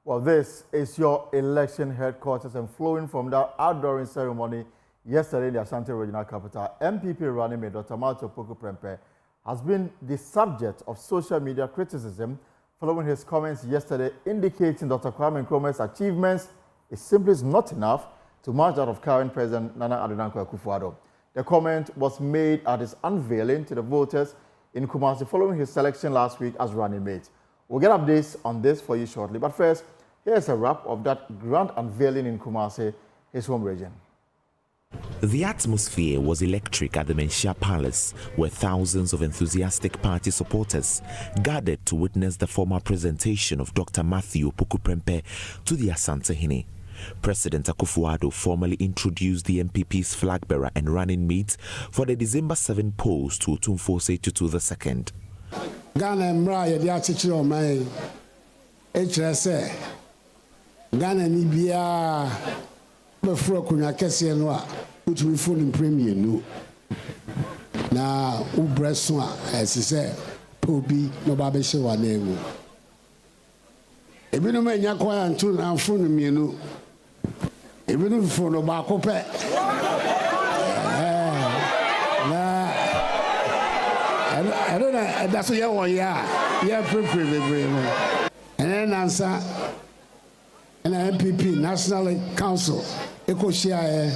Well, this is your election headquarters, and flowing from that outdooring ceremony yesterday in the Ashanti Regional Capital, NPP running mate Dr. Mate Opoku-Prempeh has been the subject of social media criticism following his comments yesterday indicating Dr. Nkrumah's achievements is simply not enough to match that of current President Nana Addo Dankwa Akufo-Addo. The comment was made at his unveiling to the voters in Nkrumah following his selection last week as running mate. We'll get updates on this for you shortly, but first, here's a wrap of that grand unveiling in Nkrumah, his home region. The atmosphere was electric at the Menchia Palace, where thousands of enthusiastic party supporters gathered to witness the formal presentation of Dr. Mate Opoku-Prempeh to the Asante-Hene. President Akufo-Addo formally introduced the NPP's flag bearer and running mate for the December 7 polls to Otumfuo Tutu II. Ghana Mra yedi achichiri omai echrese Ghana ni bia befro kunya kese no a utumi phone premier no na ubreso a esise pobi no ba be hye wa na ewu ebinu ma nya kwa antu na phone mienu ebinu phone ba ko pe I don't know, that's what you want, yeah, pretty. And then answer, and NPP, National Council, Ecosia,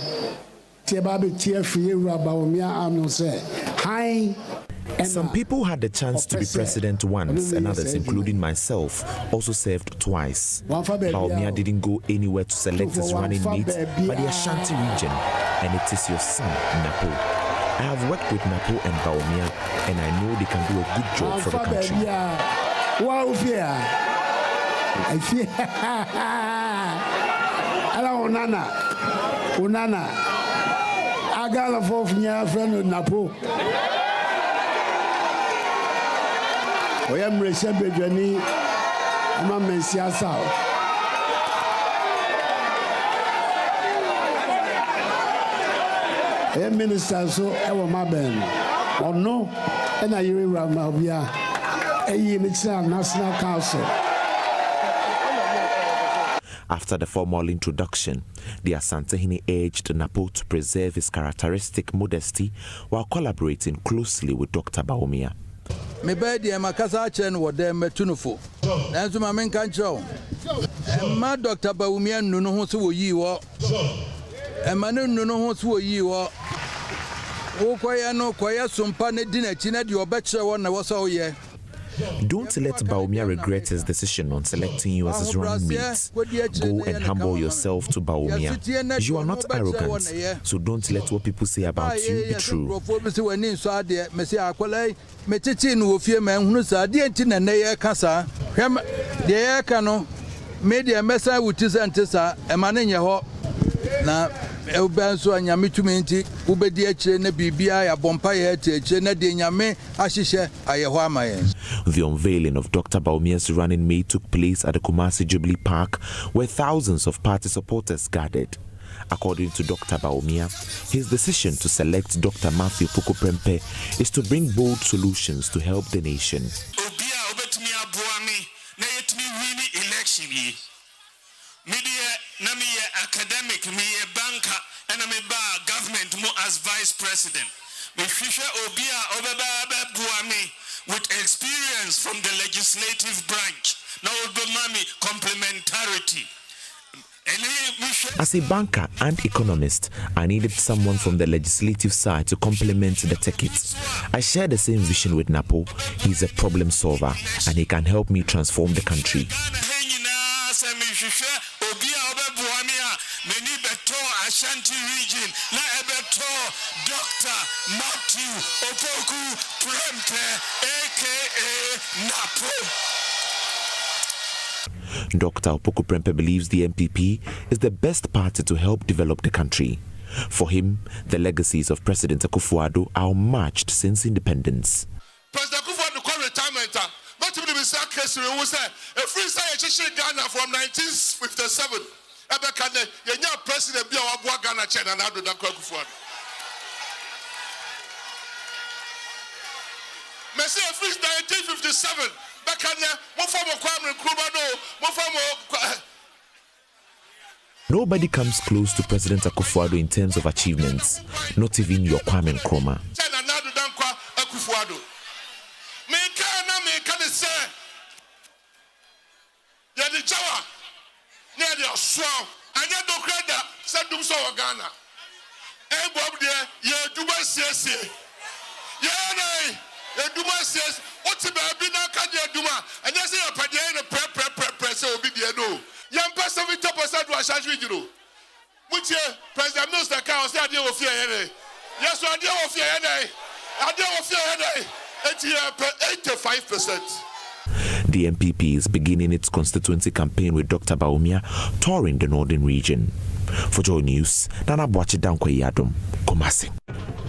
Tiababi, Tiafi, Rabawamia, I'm not say, hi. Some people had the chance to be president once, and others, including myself, also served twice. Baumia didn't go anywhere to select his running mate, but the Ashanti region, and it is your son, NAPO. I have worked with NAPO and Baumia, and I know they can do a good job for the country. Wow, fear. I fear. Hello, Unana. I got a fourth year friend with NAPO. I am receiving Johnny. I'm a Messiah South. Minister so ewo maben ono na yiri ramabia National Council. After the formal introduction, the Asante-Hene urged NAPO to preserve his characteristic modesty while collaborating closely with Dr. Baumia. Me bedi e makasa chen wo dem metunufo nanzo ma men kan chro ma Dr. Baumia nunu ho so wo yi wo e ma nunu ho so wo yi wo don't let Baumia regret his decision on selecting you as his running mate. Go and humble yourself to Baumia. You are not arrogant, so don't let what people say about you be true. The unveiling of Dr. Baumia's running mate took place at the Kumasi Jubilee Park, where thousands of party supporters gathered. According to Dr. Baumia, his decision to select Dr. Mate Opoku-Prempeh is to bring bold solutions to help the nation. Academic, me a banker, and I'm a government more as vice president. Me fisher obia obeba buami with experience from the legislative branch. Now obemami complementarity. As a banker and economist, I needed someone from the legislative side to complement the tickets. I share the same vision with NAPO. He's a problem solver and he can help me transform the country. Ashanti region, na ebeto Dr. Mate Opoku-Prempeh, aka NAPO. Dr. Opoku-Prempeh believes the NPP is the best party to help develop the country. For him, the legacies of President Akufo-Addo are unmatched since independence. President Akufo-Addo called retirement. Not even the case we say a free state Ghana from 1957. President Ghana Chen and Addo Dankwa Akufo-Addo. Messi free 1957. Nobody comes close to President Akufo-Addo in terms of achievements, not even your Nkrumah. President Minister can say I deal with fear. Yes, I deal with fear. I deal with fear. 85%. The NPP is beginning its constituency campaign with Dr. Bawumia touring the northern region. For Joy News, Nana Boache Dankwe Yadom, Kumasi.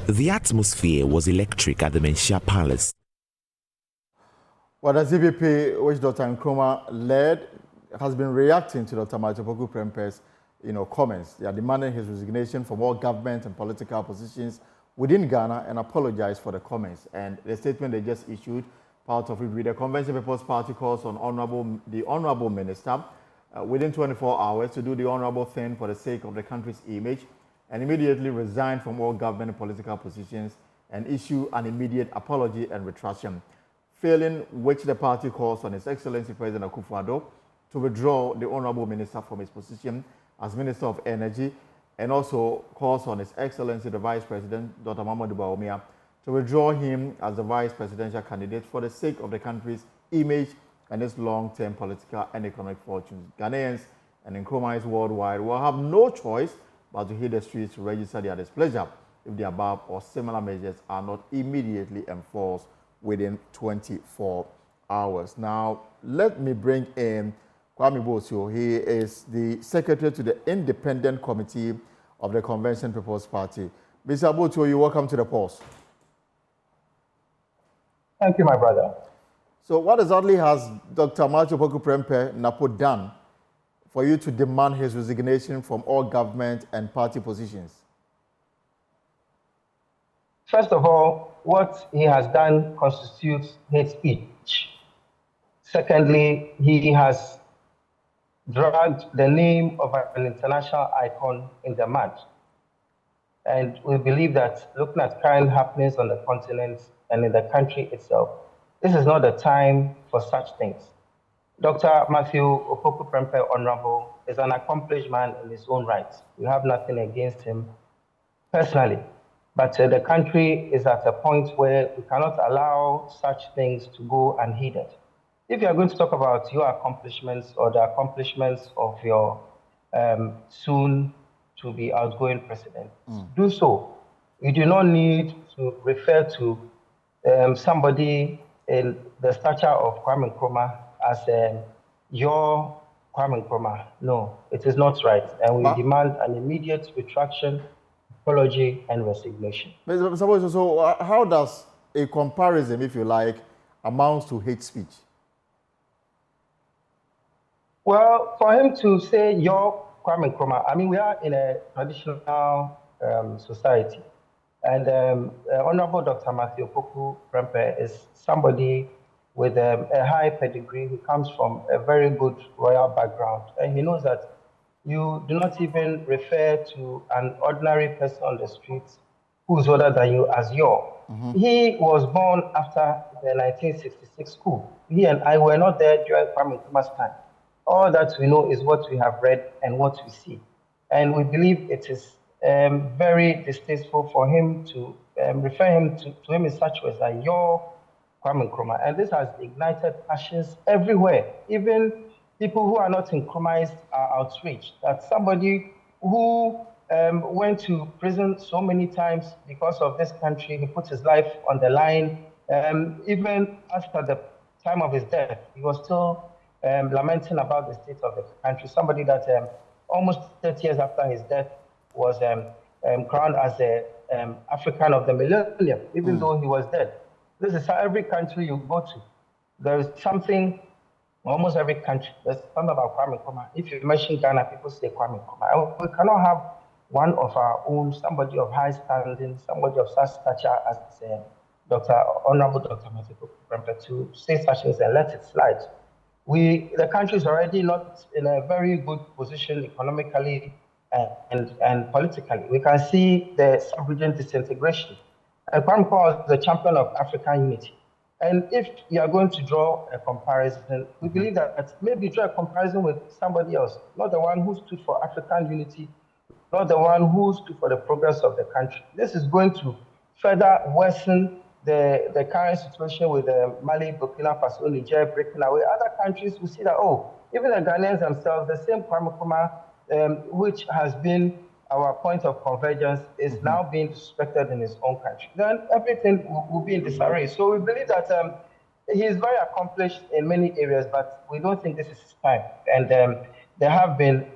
The atmosphere was electric at the Menchia Palace. Well, the CPP, which Dr. Nkrumah led, has been reacting to Dr. Mate Prempe's comments. They are demanding his resignation from all government and political positions within Ghana and apologize for the comments. And the statement they just issued, part of it with the Convention People's Party calls on the Honorable Minister within 24 hours to do the honorable thing for the sake of the country's image and immediately resign from all government and political positions and issue an immediate apology and retraction. Failing which the party calls on His Excellency President Akufo-Addo to withdraw the Honorable Minister from his position as Minister of Energy, and also calls on His Excellency the Vice President, Dr. Mamadou Bawumia, to withdraw him as the Vice Presidential candidate for the sake of the country's image and its long-term political and economic fortunes. Ghanaians and Nkrumahs worldwide will have no choice but to hit the streets to register their displeasure if the above or similar measures are not immediately enforced within 24 hours. Now, let me bring in Kwame Bosio. He is the secretary to the Independent Committee of the Convention People's Party. Mr. Bosio, you're welcome to the post. Thank you, my brother. So what exactly has Dr. Mate Prempe NAPO done for you to demand his resignation from all government and party positions? First of all, what he has done constitutes hate speech. Secondly, he has dragged the name of an international icon in the mud. And we believe that looking at current happenings on the continent and in the country itself, this is not the time for such things. Dr. Matthew Opoku Prempe, Honorable, is an accomplished man in his own right. We have nothing against him personally. But the country is at a point where we cannot allow such things to go unheeded. If you are going to talk about your accomplishments or the accomplishments of your soon-to-be outgoing president, do so. You do not need to refer to somebody in the stature of Kwame Nkrumah as your Kwame Nkrumah. No, it is not right. And we demand an immediate retraction, apology, and resignation. So how does a comparison, if you like, amounts to hate speech? Well, for him to say your Kwame Nkrumah, I mean, we are in a traditional society. And Honorable Dr. Matthew Opoku Prempe is somebody with a high pedigree who comes from a very good royal background. And he knows that you do not even refer to an ordinary person on the streets who is older than you as your. He was born after the 1966 coup. He and I were not there during Kwame Nkrumah's time. All that we know is what we have read and what we see. And we believe it is very distasteful for him to refer to him in such ways that your Kwame Nkrumah. And this has ignited passions everywhere. Even people who are not Nkrumahs are outraged that somebody who went to prison so many times because of this country, he put his life on the line. Even after the time of his death, he was still lamenting about the state of the country. Somebody that almost 30 years after his death was crowned as the African of the millennium, even though he was dead. This is how every country you go to, there is something, almost every country, there's something about Kwame Nkrumah. If you mention Ghana, people say Kwame Nkrumah. We cannot have one of our own, somebody of high standing, somebody of such stature as Honorable Dr. Mate to say such things and let it slide. The country is already not in a very good position economically and politically. We can see the sub-region disintegration. Nkrumah was the champion of African unity. And if you are going to draw a comparison, we believe that maybe draw a comparison with somebody else, not the one who stood for African unity, not the one who stood for the progress of the country. This is going to further worsen the current situation with Mali, Burkina Faso, Niger breaking away. Other countries will see that, oh, even the Ghanaians themselves, the same Nkrumah, which has been our point of convergence, is now being disrespected in his own country. Then everything will be in disarray. So we believe that he is very accomplished in many areas, but we don't think this is his time. And there have been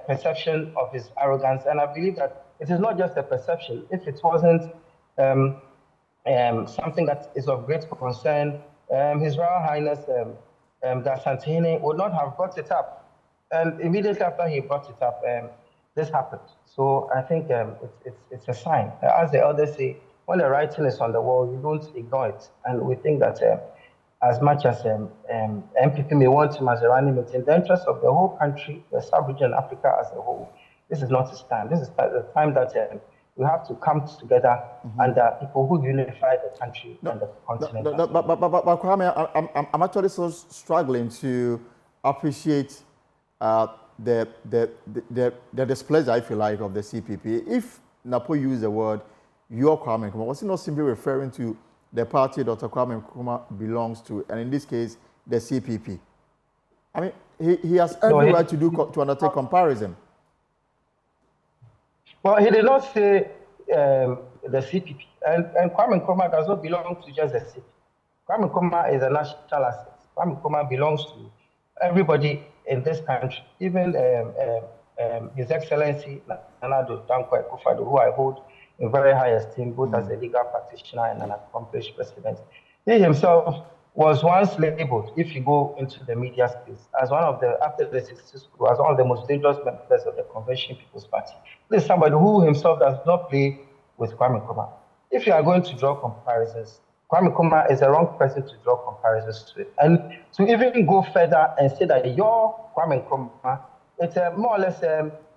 perception of his arrogance, and I believe that it is not just a perception. If it wasn't something that is of great concern, His Royal Highness Da Santini would not have brought it up. And immediately after he brought it up, this happened. So I think it's a sign. As the elders say, when the writing is on the wall, you don't ignore it. And we think that as much as NPP may want him as a running mate, in the interest of the whole country, the sub-region, Africa as a whole, this is not his time. This is the time that we have to come together under people who unify the country and the continent. But Kwame, I'm actually so struggling to appreciate the displeasure, if you like, of the CPP. If NAPO used the word "your Kwame Nkrumah," was he not simply referring to the party Dr. Kwame Nkrumah belongs to, and in this case, the CPP? I mean, he has every right to undertake comparison. Well, he did not say the CPP, and Kwame Nkrumah does not belong to just the CPP. Kwame Nkrumah is a national asset. Kwame Nkrumah belongs to everybody in this country, even His Excellency Nana Addo Dankwa Akufo-Addo, who I hold in very high esteem, both as a legal practitioner and an accomplished president. He himself was once labeled, if you go into the media space, as one of the, after the 60s, as one of the most dangerous members of the Convention People's Party. This is somebody who himself does not play with Kwame Nkrumah. If you are going to draw comparisons, Kwame Nkrumah is the wrong person to draw comparisons to it. And to even go further and say that your Kwame Nkrumah, it more or less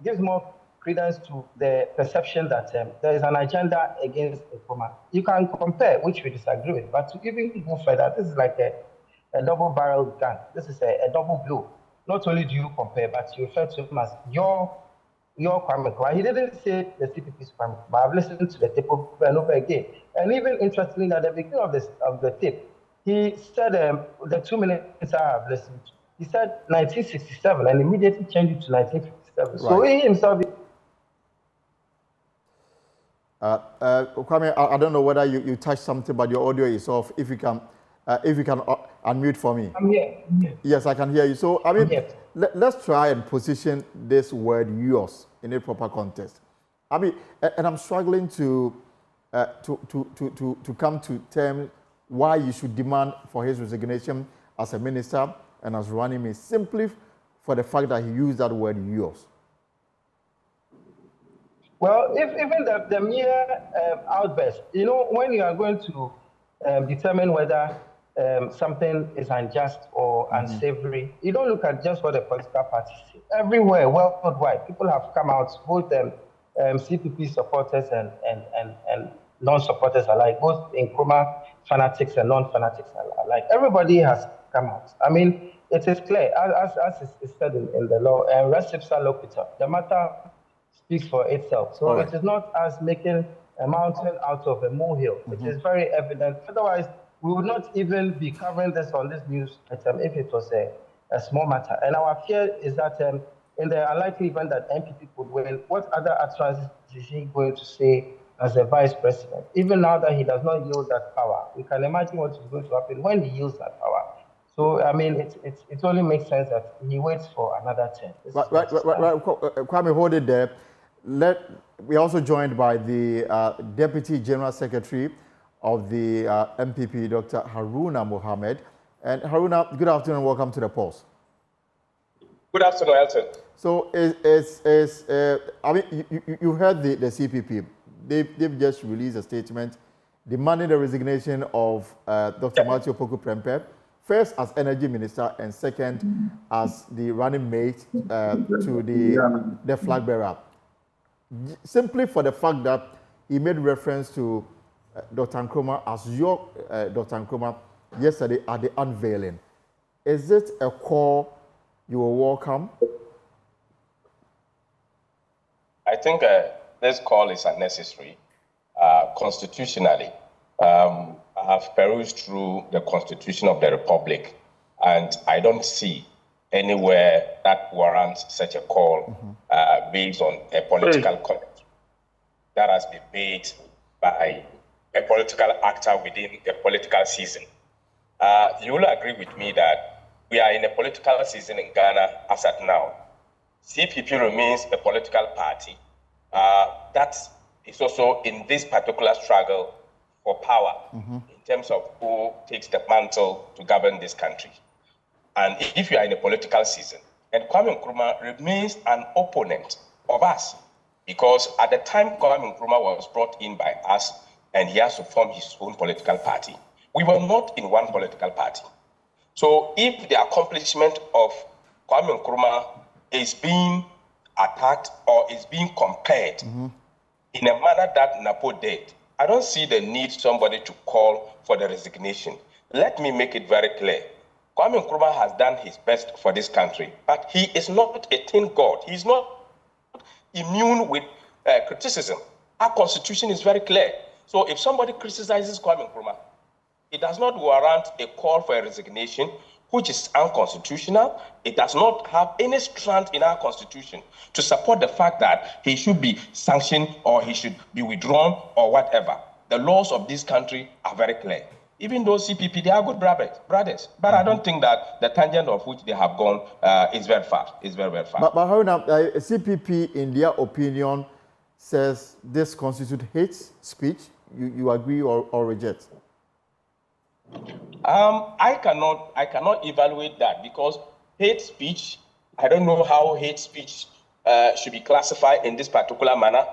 gives more credence to the perception that there is an agenda against Nkrumah. You can compare, which we disagree with, but to even go further, this is like a double-barreled gun. This is a double blow. Not only do you compare, but you refer to him as your Kwame Nkrumah. He didn't say the CPP's Kwame Nkrumah, but I've listened to the tape over and over again. And even interestingly, at the beginning of the tape, he said, the 2 minutes I have listened to, he said 1967 and immediately changed it to 1957. Right. So he himself... Kwame, I don't know whether you touched something, but your audio is off. If you can unmute for me. I'm here. Yes, I can hear you. So, I mean, let's try and position this word "yours" in a proper context. I mean, and I'm struggling to come to terms why you should demand for his resignation as a minister and as running mate simply for the fact that he used that word "yours." Well, if even the mere outburst, you know, when you are going to determine whether something is unjust or unsavory, you don't look at just what the political parties say. Everywhere, worldwide, people have come out, both CPP supporters and non-supporters alike, both Nkrumah fanatics and non-fanatics alike. Everybody has come out. I mean, it is clear, as is said in the law, res ipsa loquitur, the matter speaks for itself. So it is not us making a mountain out of a molehill. It is very evident. Otherwise, we would not even be covering this on this news item if it was a small matter. And our fear is that in the unlikely event that NPP could win, what other utterances is he going to say as the vice president? Even now that he does not yield that power, we can imagine what is going to happen when he yields that power. So, I mean, it only makes sense that he waits for another term. Right. Kwame, hold it there. We're also joined by the Deputy General Secretary of the NPP, Dr. Haruna Mohammed. And Haruna, good afternoon and welcome to the Pulse. Good afternoon, Elton. So, I mean, you heard the CPP. They've just released a statement demanding the resignation of Dr. Matthew Opoku Prempeh, first as Energy Minister and second as the running mate to the flag bearer. Simply for the fact that he made reference to Dr. Nkrumah as your Dr. Nkrumah yesterday at the unveiling. Is it a call you will welcome? I think this call is unnecessary constitutionally. I have perused through the Constitution of the Republic, and I don't see anywhere that warrants such a call based on a political comment that has been made by a political actor within a political season. You will agree with me that we are in a political season in Ghana as at now. CPP remains a political party that is also in this particular struggle for power in terms of who takes the mantle to govern this country. And if you are in a political season, and Kwame Nkrumah remains an opponent of us, because at the time Kwame Nkrumah was brought in by us and he has to form his own political party, we were not in one political party. So if the accomplishment of Kwame Nkrumah is being attacked or is being compared in a manner that NAPO did, I don't see the need somebody to call for the resignation. Let me make it very clear. Kwame Nkrumah has done his best for this country, but he is not a tin god. He's not immune with criticism. Our constitution is very clear. So if somebody criticizes Kwame Nkrumah, it does not warrant a call for a resignation, which is unconstitutional. It does not have any strength in our constitution to support the fact that he should be sanctioned or he should be withdrawn or whatever. The laws of this country are very clear. Even though CPP, they are good brothers. But I don't think that the tangent of which they have gone is very far. It's very, very far. But Haruna, CPP, in their opinion, says this constitutes hate speech. You agree or reject? I cannot evaluate that, because hate speech, I don't know how hate speech should be classified in this particular manner.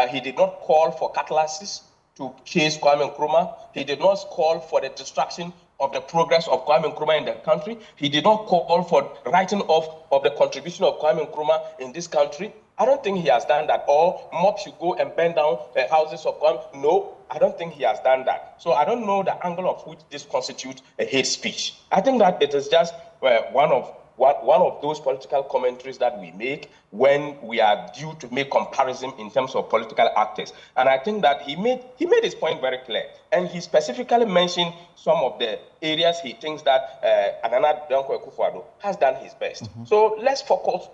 He did not call for catalysis to chase Kwame Nkrumah. He did not call for the destruction of the progress of Kwame Nkrumah in the country. He did not call for writing off of the contribution of Kwame Nkrumah in this country. I don't think he has done that. Or mob should go and burn down the houses of Kwame. No, I don't think he has done that. So I don't know the angle of which this constitutes a hate speech. I think that it is just one of those political commentaries that we make when we are due to make comparison in terms of political actors. And I think that he made his point very clear. And he specifically mentioned some of the areas he thinks that Anana Danko Akufo-Addo has done his best. So let's focus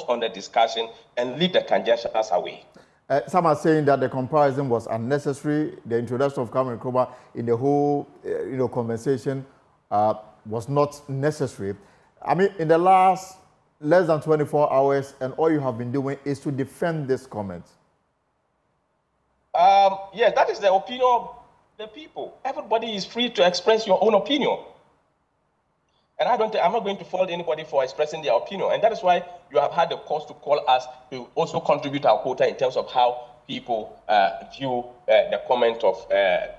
on the discussion and leave the conjectures away. Some are saying that the comparison was unnecessary. The introduction of Kwame Nkrumah in the whole conversation was not necessary. I mean, in the last less than 24 hours, and all you have been doing is to defend this comment. Yes, that is the opinion of the people. Everybody is free to express your own opinion. And I'm not going to fault anybody for expressing their opinion. And that is why you have had the cause to call us to also contribute our quota in terms of how people view the comment of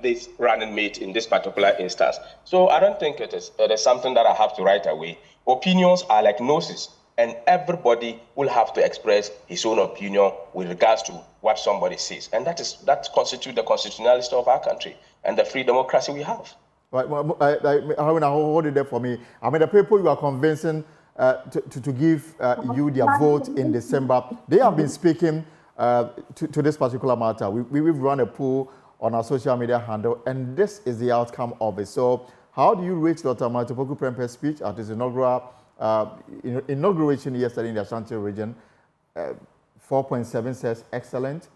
this running mate in this particular instance. So I don't think it is something that I have to write away. Opinions are like noses, and everybody will have to express his own opinion with regards to what somebody says. And that constitutes the constitutionality of our country and the free democracy we have. Right, hold it there for me. I mean, the people you are convincing to give you their vote in December, they have been speaking to this particular matter. We've run a poll on our social media handle, and this is the outcome of it. So how do you rate Dr. Matthew Opoku Prempeh's speech at his inauguration yesterday in the Ashanti region? 4.7 says excellent,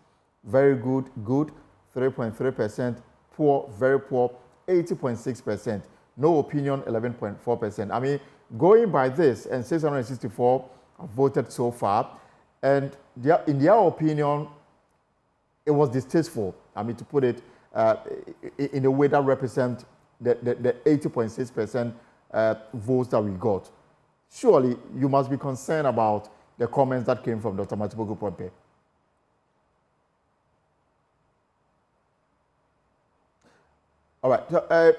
very good, good, 3.3%, poor, very poor, 80.6%, no opinion, 11.4%. I mean, going by this, and 664 have voted so far, and in their opinion, it was distasteful. I mean, to put it in a way that represents the 80.6% votes that we got. Surely, you must be concerned about the comments that came from Dr. Matthew Opoku Prempeh. All right. So,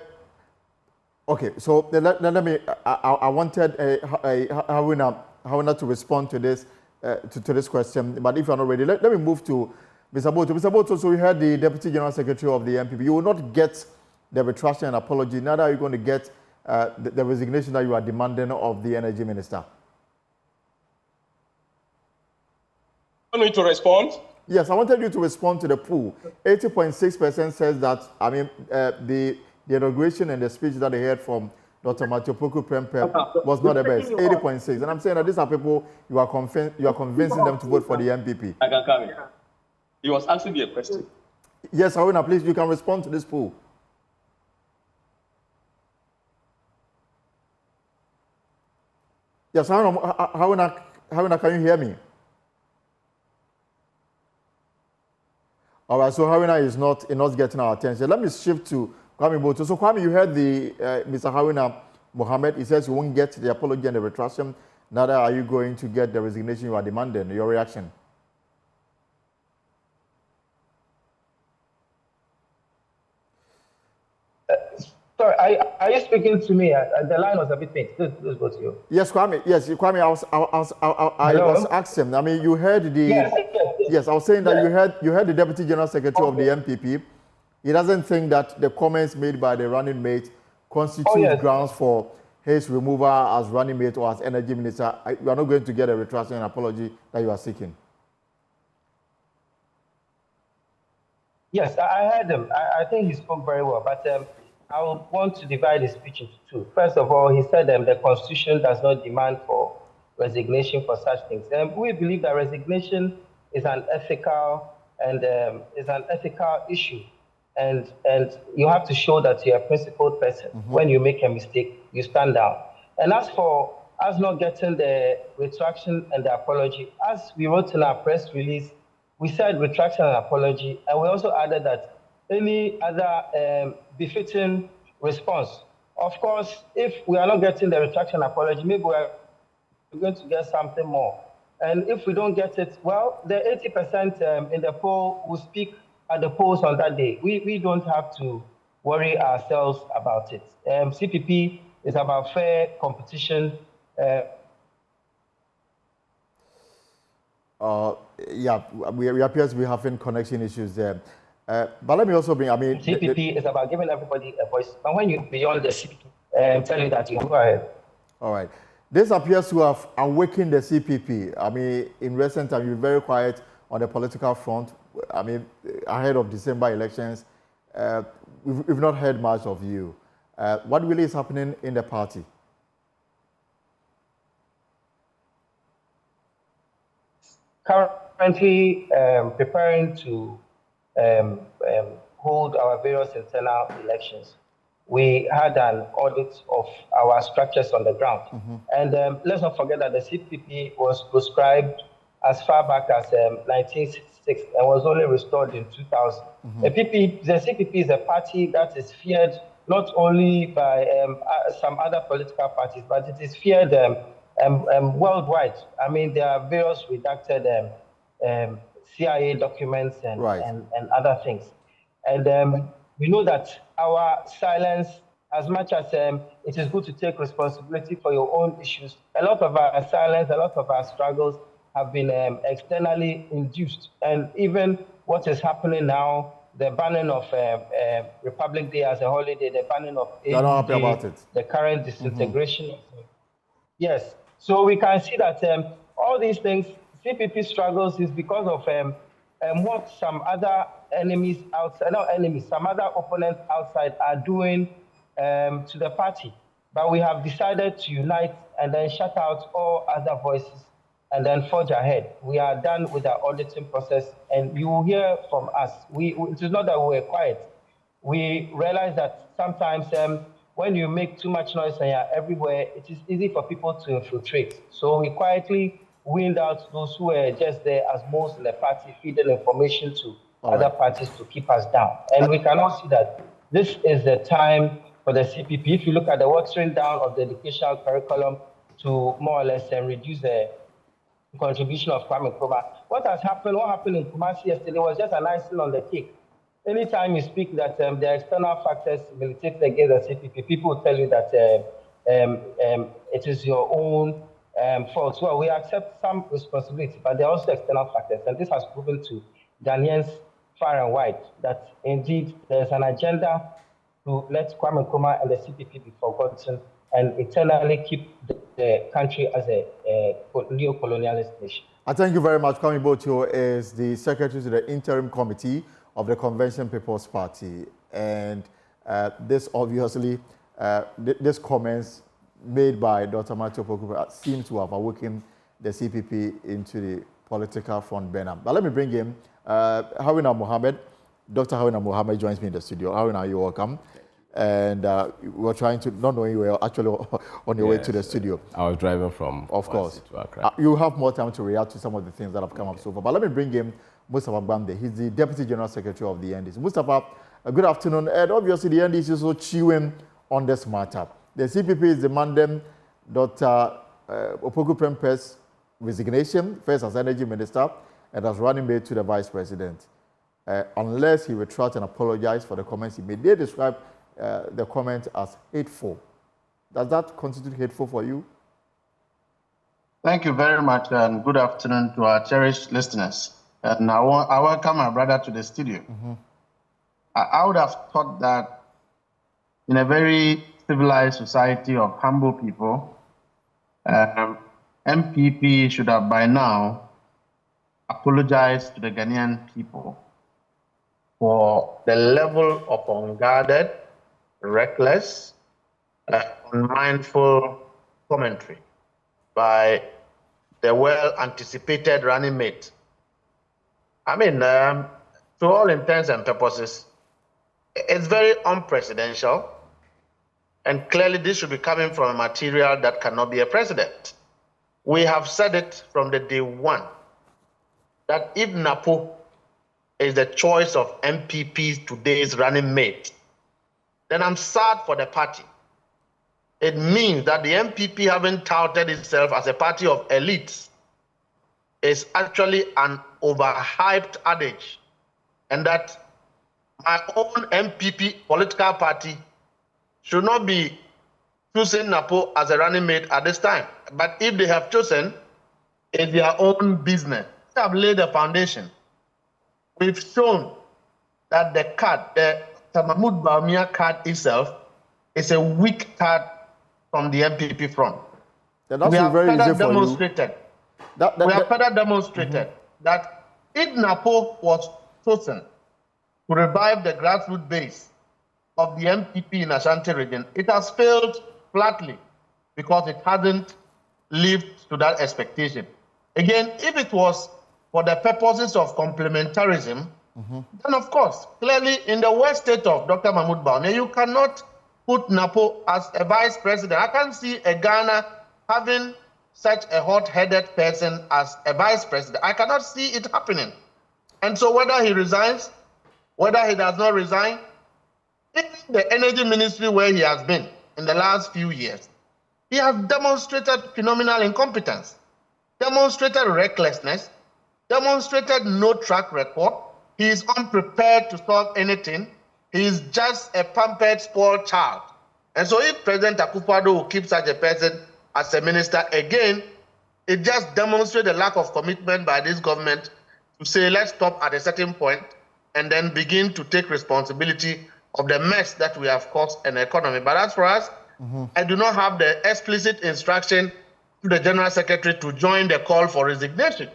okay. So let me. I wanted Haruna to respond to this to this question, but if you're not ready, let me move to Mr. Boto. Mr. Boto, so you heard the Deputy General Secretary of the NPP. You will not get the retraction and apology. Neither are you going to get the resignation that you are demanding of the Energy Minister. You want me to respond? Yes, I wanted you to respond to the poll. 80.6% says that, I mean, the inauguration and the speech that they heard from Dr. Matthew Opoku Prempeh was not the best. 80.6%. And I'm saying that these are people you are convincing them to vote for the NPP. I can come here. He was asking me a question. Yes, Haruna, please, you can respond to this poll. Yes, Haruna, can you hear me? All right, so Haruna is not getting our attention. Let me shift to Kwame Boto. So Kwame, you heard the Mr. Haruna Mohammed. He says you won't get the apology and the retraction. Neither are you going to get the resignation you are demanding. Your reaction? Sorry, are you speaking to me? The line was a bit faint. This goes to you. Yes, Kwame. Yes, Kwame. I was asking. I mean, you heard the. Yes, I was saying that you heard the Deputy General Secretary of the NPP. He doesn't think that the comments made by the running mate constitute grounds for his removal as running mate or as Energy Minister. You are not going to get a retraction and apology that you are seeking. Yes, I heard him. I think he spoke very well, but I would want to divide his speech into two. First of all, he said the Constitution does not demand for resignation for such things. We believe that resignation is an ethical issue, and you have to show that you're a principled person. When you make a mistake, you stand down. And as for us not getting the retraction and the apology, as we wrote in our press release, we said retraction and apology, and we also added that any other befitting response. Of course, if we are not getting the retraction and apology, maybe we're going to get something more. And if we don't get it, well, the 80% in the poll will speak at the polls on that day. We don't have to worry ourselves about it. CPP is about fair competition. Yeah, we appear to be having connection issues there. But let me also bring, CPP is about giving everybody a voice. And when you're beyond the CPP, tell you that you go ahead. All right. This appears to have awakened the CPP. I mean, in recent times, you've been very quiet on the political front. I mean, ahead of December elections, we've not heard much of you. What really is happening in the party? Currently preparing to hold our various internal elections. We had an audit of our structures on the ground. And let's not forget that the CPP was proscribed as far back as 1966 and was only restored in 2000. The CPP is a party that is feared not only by some other political parties, but it is feared worldwide. I mean, there are various redacted CIA documents and other things. And we know that our silence, as much as it is good to take responsibility for your own issues, a lot of our silence, a lot of our struggles have been externally induced. And even what is happening now, the banning of Republic Day as a holiday, the banning of the current disintegration. Yes. So we can see that all these things, CPP struggles is because of what some other enemies outside, not enemies, some other opponents outside are doing to the party. But we have decided to unite and then shut out all other voices and then forge ahead. We are done with our auditing process, and you will hear from us. It is not that we're quiet. We realize that sometimes when you make too much noise and you're everywhere, it is easy for people to infiltrate. So we quietly weaned out those who were just there as moles in the party, feeding information to other parties to keep us down. And we cannot see that this is the time for the CPP. If you look at the watering down of the educational curriculum to more or less reduce the contribution of Kwame Nkrumah. What happened in Kumasi yesterday was just an icing on the cake. anytime you speak that the external factors militate against the CPP, people will tell you that it is your own fault. Well, we accept some responsibility, but there are also external factors, and this has proven to Ghanaians far and wide that indeed there's an agenda to let Kwame Nkrumah and the CPP be forgotten and eternally keep the country as a neo-colonialist nation. I thank you very much. Kwame Botio is the secretary to the interim committee of the Convention People's Party, and this obviously, this comments made by Dr. Matthew Opoku seem to have awoken the CPP into the political front burner. But let me bring him, Haruna Mohammed. Dr. Haruna Mohammed joins me in the studio. Haruna, you're welcome. And we're trying to, not knowing you were actually on your way to the studio. I was driving from of course. To Accra. You have more time to react to some of the things that have come up so far. But let me bring him Mustafa Bamde. He's the Deputy General Secretary of the NDC. Mustafa, good afternoon. And obviously the NDC is also chewing on this matter. The CPP is demanding Dr. Opoku Prempeh's resignation, first as Energy Minister and as running mate to the Vice President. Unless he retracts and apologizes for the comments he made. They describe the comment as hateful. Does that constitute hateful for you? Thank you very much, and good afternoon to our cherished listeners. And I welcome my brother to the studio. Mm-hmm. I would have thought that in a very civilized society of humble people, MPP should have by now apologized to the Ghanaian people for the level of unguarded, reckless, unmindful commentary by the well-anticipated running mate. I mean, to all intents and purposes, it's very unprecedented, and clearly this should be coming from a material that cannot be a precedent. We have said it from the day one, that if NAPO is the choice of MPP's today's running mate, then I'm sad for the party. It means that the MPP, having touted itself as a party of elites, is actually an overhyped adage, and that my own MPP political party should not be choosing NAPO as a running mate at this time. But if they have chosen, it's their own business. They have laid the foundation. We've shown that the card, the Mahmoud Bawumia card itself, is a weak card from the MPP front. We have further demonstrated that if NAPO was chosen to revive the grassroots base of the MPP in Ashanti region, it has failed flatly because it hasn't lived to that expectation. Again, if it was for the purposes of complementarism, then of course, clearly in the worst state of Dr. Mahmoud Bawumia, you cannot put NAPO as a vice president. I can't see a Ghana having such a hot-headed person as a vice president. I cannot see it happening. And so whether he resigns, whether he does not resign, even the energy ministry where he has been in the last few years, he has demonstrated phenomenal incompetence, demonstrated recklessness, demonstrated no track record. He is unprepared to solve anything. He is just a pampered, spoiled child. And so if President Akufo-Addo will keep such a person as a minister, again, it just demonstrates the lack of commitment by this government to say, let's stop at a certain point and then begin to take responsibility of the mess that we have caused in the economy. But as for us, I do not have the explicit instruction to the General Secretary to join the call for resignation.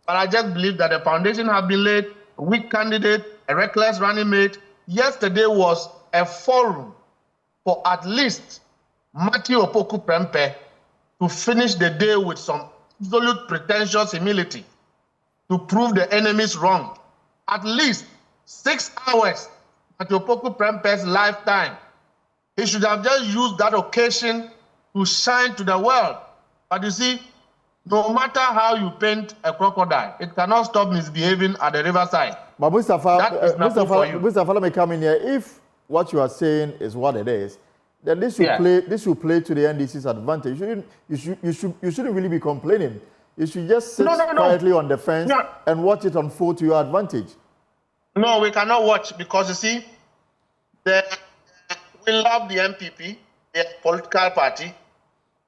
But I just believe that the foundation have been laid, a weak candidate, a reckless running mate. Yesterday was a forum for at least Matthew Opoku Prempeh to finish the day with some absolute pretentious humility to prove the enemies wrong. At least 6 hours Matthew Opoku Prempeh's lifetime. He should have just used that occasion to shine to the world. But you see, no matter how you paint a crocodile, it cannot stop misbehaving at the riverside. But Mustafa, let me come in here. If what you are saying is what it is, then this should play to the NDC's advantage. You shouldn't really be complaining. You should just sit quietly on the fence and watch it unfold to your advantage. No, we cannot watch because, you see, we love the NPP, the political party.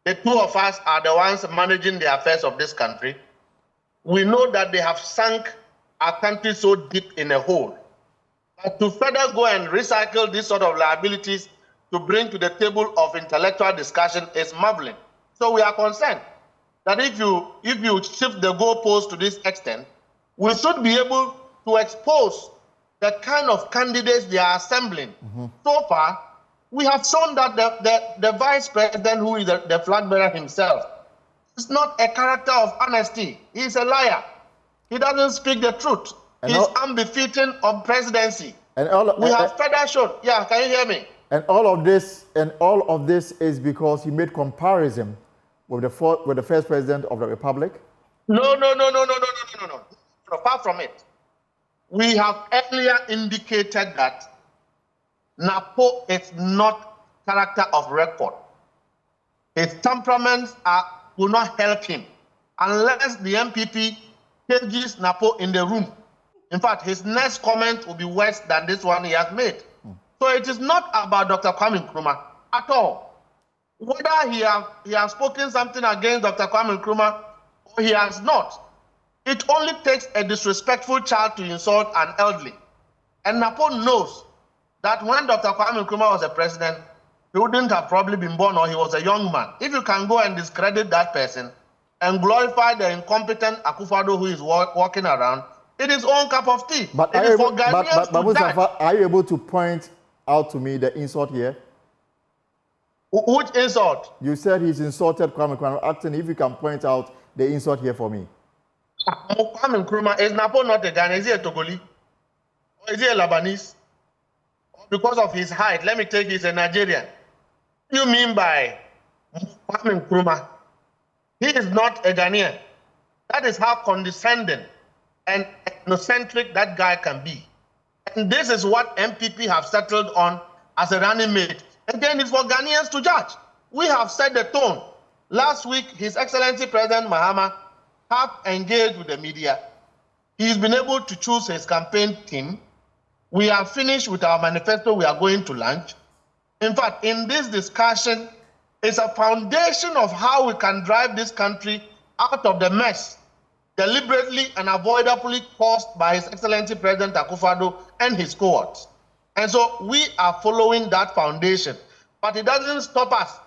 The two of us are the ones managing the affairs of this country. We know that they have sunk our country so deep in a hole. But to further go and recycle this sort of liabilities to bring to the table of intellectual discussion is marveling. So we are concerned that if you shift the goalpost to this extent, we should be able to expose the kind of candidates they are assembling. So far, we have shown that the vice president, who is the flag bearer himself, is not a character of honesty. He is a liar. He doesn't speak the truth. He's unbefitting of presidency. And we have further shown. Yeah, can you hear me? And all of this is because he made comparison with the first president of the republic. No. Apart from it, we have earlier indicated that NAPO is not character of record. His temperaments will not help him unless the MPP cages NAPO in the room. In fact, his next comment will be worse than this one he has made. So it is not about Dr. Nkrumah at all. Whether he has spoken something against Dr. Nkrumah or he has not, it only takes a disrespectful child to insult an elderly. And NAPO knows that when Dr. Nkrumah was a president, he wouldn't have probably been born, or he was a young man. If you can go and discredit that person and glorify the incompetent Akufo-Addo who is walking around, it is own cup of tea. But Mustafa, are you able to point out to me the insult here? Which insult? You said he's insulted Kwame Nkrumah. Acting, if you can point out the insult here for me. Kwame Nkrumah, is NAPO not a Ghanaian? Is he a Togolese? Or is he a Lebanese? Because of his height, let me take he's a Nigerian. What do you mean by Kwame Nkrumah? He is not a Ghanaian. That is how condescending and ethnocentric that guy can be. And this is what MPP have settled on as a running mate. Again, it's for Ghanaians to judge. We have set the tone. Last week, His Excellency President Mahama have engaged with the media. He's been able to choose his campaign team. We are finished with our manifesto. We are going to launch. In fact, in this discussion, it's a foundation of how we can drive this country out of the mess deliberately and avoidably caused by His Excellency President Akufo-Addo and his cohorts. And so we are following that foundation. But it doesn't stop us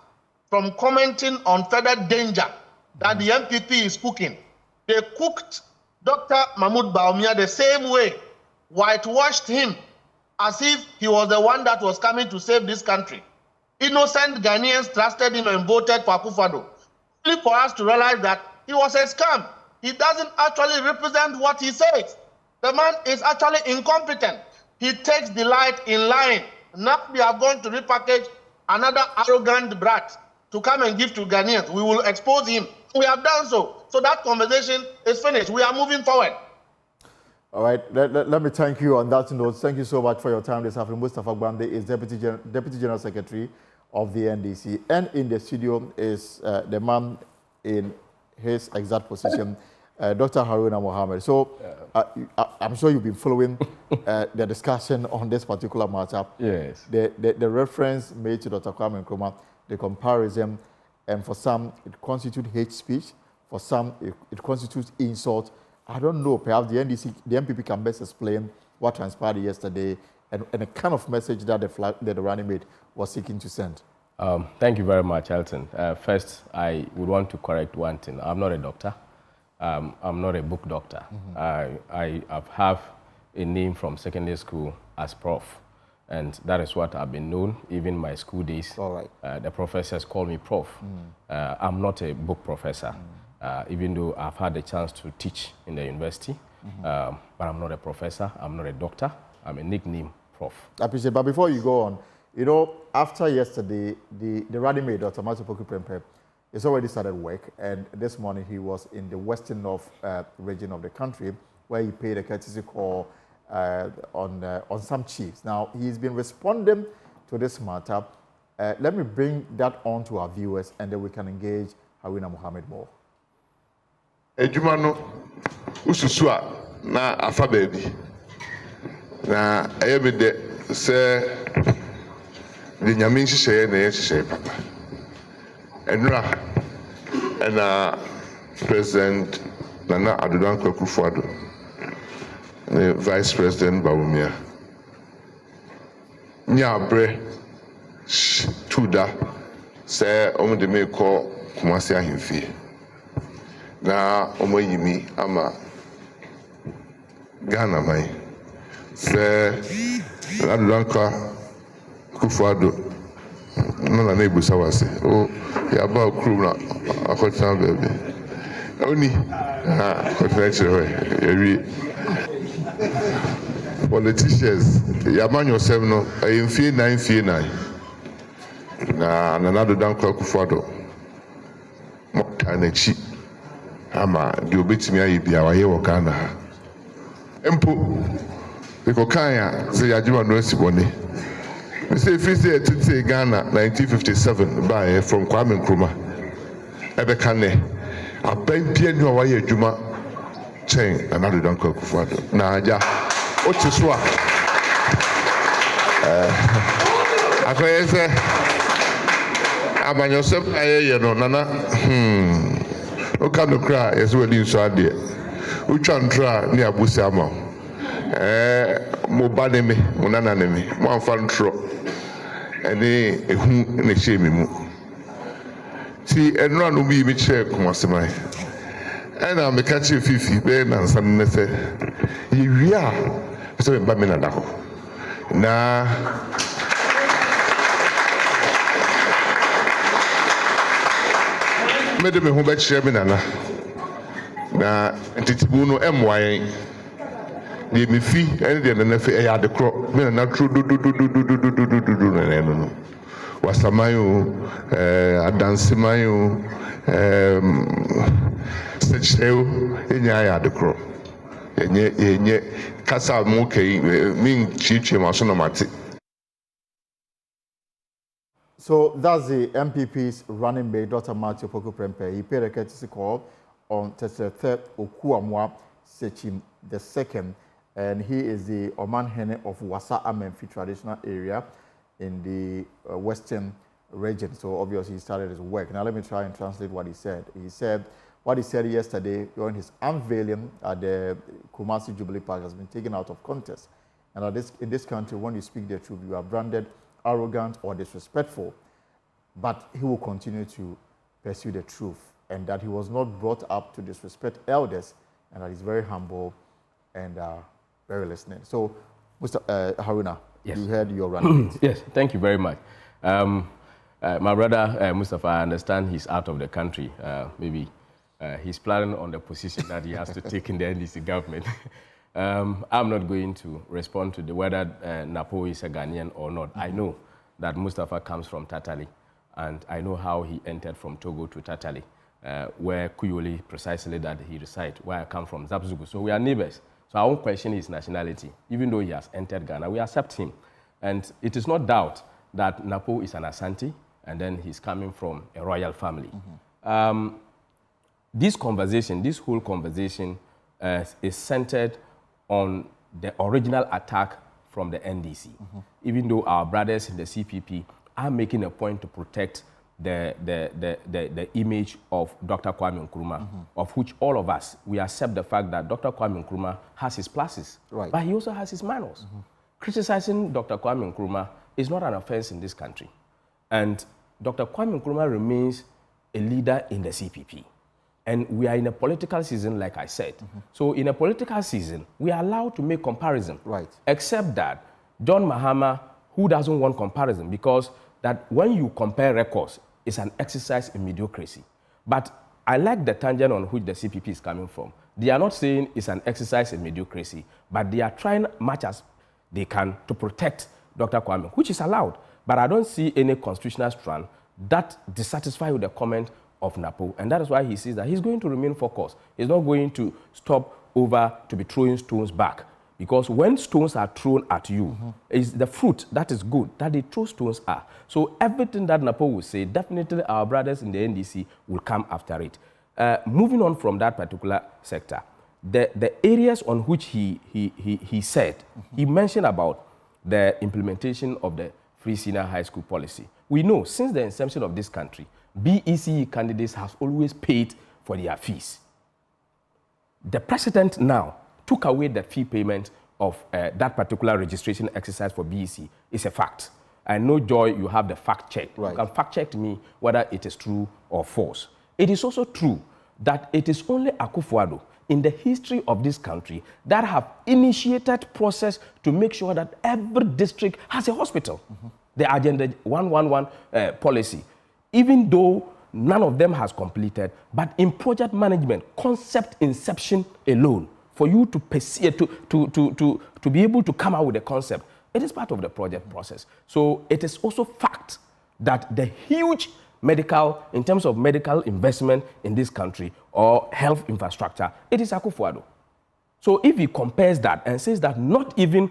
from commenting on further danger that the MPP is cooking. They cooked Dr. Mahmoud Bawumia the same way, whitewashed him as if he was the one that was coming to save this country. Innocent Ghanaians trusted him and voted for Akufo-Addo, only for us to realize that he was a scam. He doesn't actually represent what he says. The man is actually incompetent. He takes delight in lying. Now we are going to repackage another arrogant brat to come and give to Ghanaians. We will expose him. We have done so. So that conversation is finished. We are moving forward. All right. Let me thank you on that note. Thank you so much for your time this afternoon. Mustafa Gbamde is Deputy General Secretary of the NDC. And in the studio is the man in his exact position, Dr. Haruna Mohammed. So I'm sure you've been following the discussion on this particular matter. Yes. The reference made to Dr. Kwame Nkrumah, the comparison, and for some it constitutes hate speech, for some it constitutes insult. I don't know, perhaps the MPP can best explain what transpired yesterday and the kind of message that the running mate was seeking to send. Thank you very much, Elton. First, I would want to correct one thing. I'm not a doctor. I'm not a book doctor. I have a name from secondary school as Prof. And that is what I've been known, even my school days. All right. The professors call me Prof. I'm not a book professor, even though I've had the chance to teach in the university. But I'm not a professor. I'm not a doctor. I'm a nickname Prof. I appreciate it. But before you go on, you know, after yesterday, the running mate, Dr. Matthew Poku-Prempeh, has already started work. And this morning, he was in the western north region of the country, where he paid a courtesy call on some chiefs. Now, he's been responding to this matter. Let me bring that on to our viewers, and then we can engage Haruna Mohammed more. Ejumano ususua na afa baby. na ɛyɛ me de sɛ de nyame nhyehyɛeɛ na ɛyɛ nhyehyɛeɛ papa ɛnora ɛna President Nana Addo Akufo-Addo ne Vice President Bawumia nyabre tuda sɛ ɔmo de me kɔ Kumasi ahemfie na ɔmo yimi ama Ghana man sɛ Addo Akufo-Addo na ebusa wase o yaba okuru na akɔtena baabi oni kɔtena kyerɛ yɛwie politicians yamanyo sɛm no ɛyɛ mfie 9 na Nana Addo Akufo-Addo mɔka n'akyi ama deɛ obetumi ayɛ bia wayɛ wɔ Ghana ha mpo ɛkɔkan a sɛ yɛagyema no asi bɔne Mr. Ifisi etiti Ghana 1957 by from Kwame Nkrumah. Ebekane abempie ni owa ye adwuma chen Nana Addo Akufo-Addo. Na aja otiswa akoye se abanyosem ayeye no nana okanokra yeso wali nso ade utwa ntra ni abusi ama mo ba ne me mo nana ne me mo amfa ntro ene ehu na hye me mu ti enura no bi mi kire komaseman ena me ka kire fifi be na nsan ne se ye wi a se me ba me na da ho na me de me ho ba kire me nana na ntitibu no emwayen de me fi ene de na fe ya de kro me na tro do na no wasamayo adansimayo secheo enya ya de kro enye kasa mo kai min chiche maso na mate. So that's the MPP's running mate, Dr. Matthew Opoku Prempeh. He paid a courtesy call on 33rd Okuamwa Sechim II, and he is the Oman Hene of Wasa Amenfi traditional area in the western region. So obviously he started his work. Now let me try and translate what he said. What he said yesterday during his unveiling at the Kumasi Jubilee Park has been taken out of context. And in this country, when you speak the truth, you are branded arrogant or disrespectful. But he will continue to pursue the truth, and that he was not brought up to disrespect elders, and that he's very humble and very listening. So, Mr. Haruna, yes. You heard your running. Yes, thank you very much. My brother Mustafa, I understand he's out of the country. Maybe he's planning on the position that he has to take in the NDC government. I'm not going to respond to whether NAPO is a Ghanaian or not. I know that Mustafa comes from Tatali, and I know how he entered from Togo to Tatali, where Kuyoli precisely that he resides, where I come from, Zabzugu. So we are neighbors. So I won't question his nationality. Even though he has entered Ghana, we accept him. And it is not doubt that NAPO is an Asante, and then he's coming from a royal family. This whole conversation is centered on the original attack from the NDC. Even though our brothers in the CPP are making a point to protect the image of Dr. Kwame Nkrumah, of which all of us, we accept the fact that Dr. Kwame Nkrumah has his pluses, right, but he also has his minus. Criticizing Dr. Kwame Nkrumah is not an offense in this country. And Dr. Kwame Nkrumah remains a leader in the CPP. And we are in a political season, like I said. So in a political season, we are allowed to make comparison. Right. Except that John Mahama, who doesn't want comparison, because that when you compare records, it's an exercise in mediocrity. But I like the tangent on which the CPP is coming from. They are not saying it's an exercise in mediocrity, but they are trying much as they can to protect Dr. Kwame, which is allowed. But I don't see any constitutional strand that dissatisfied with the comment of NAPO, and that is why he says that he's going to remain focused. He's not going to stop over to be throwing stones back. Because when stones are thrown at you, is the fruit that is good, that the true stones are. So everything that NAPO will say, definitely our brothers in the NDC will come after it. Moving on from that particular sector, the areas on which he said, he mentioned about the implementation of the free senior high school policy. We know since the inception of this country, BECE candidates have always paid for their fees. The president now took away the fee payment of that particular registration exercise for BECE. It's a fact. I know, Joy, you have the fact check. Right. You can fact check me whether it is true or false. It is also true that it is only Akufo-Addo in the history of this country that have initiated process to make sure that every district has a hospital. The Agenda 111 policy, even though none of them has completed, but in project management, concept inception alone, for you to pursue, to be able to come out with a concept, it is part of the project process. So it is also fact that the huge medical, in terms of medical investment in this country or health infrastructure, it is Akufo-Addo. So if he compares that and says that not even